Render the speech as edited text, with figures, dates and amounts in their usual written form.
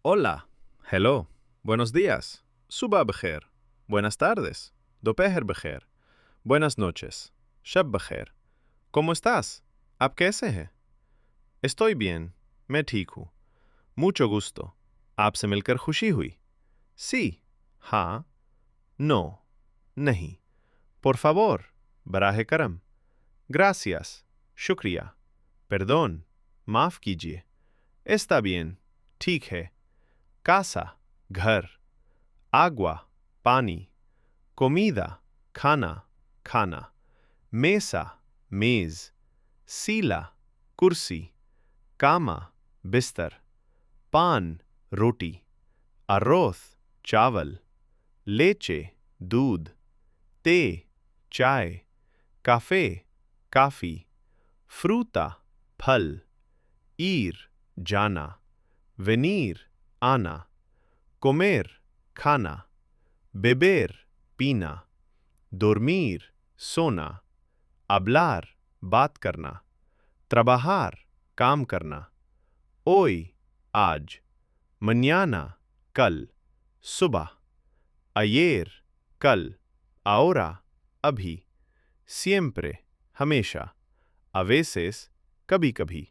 Hola, hello, buenos días, सुबह बखैर, buenas tardes, दोपहर बखैर, buenas noches, शब बखैर. ¿Cómo estás? ¿आप कैसे हैं? Estoy bien, मैं ठीक हूँ. Mucho gusto. आपसे मिलकर खुशी हुई. Sí, हाँ, no, नहीं. Por favor, बराह करम. Gracias, शुक्रिया. Perdón, माफ कीजिए. Está bien, ठीक है. Casa, घर. Agua, पानी. Comida, खाना, खाना. Mesa, मेज. Sila, कुर्सी. Cama, बिस्तर. Pan, रोटी. Arroz, चावल. Leche, दूध. Té, चाय. Café, काफी. Fruta, फल. Ir, जाना. Venir, आना. Comer, खाना. Beber, पीना. Dormir, सोना. Hablar, बात करना. Trabajar, काम करना. Hoy, आज. Mañana, कल. सुबह. Ayer, कल. Ahora, अभी. Siempre, हमेशा. A veces, कभी कभी.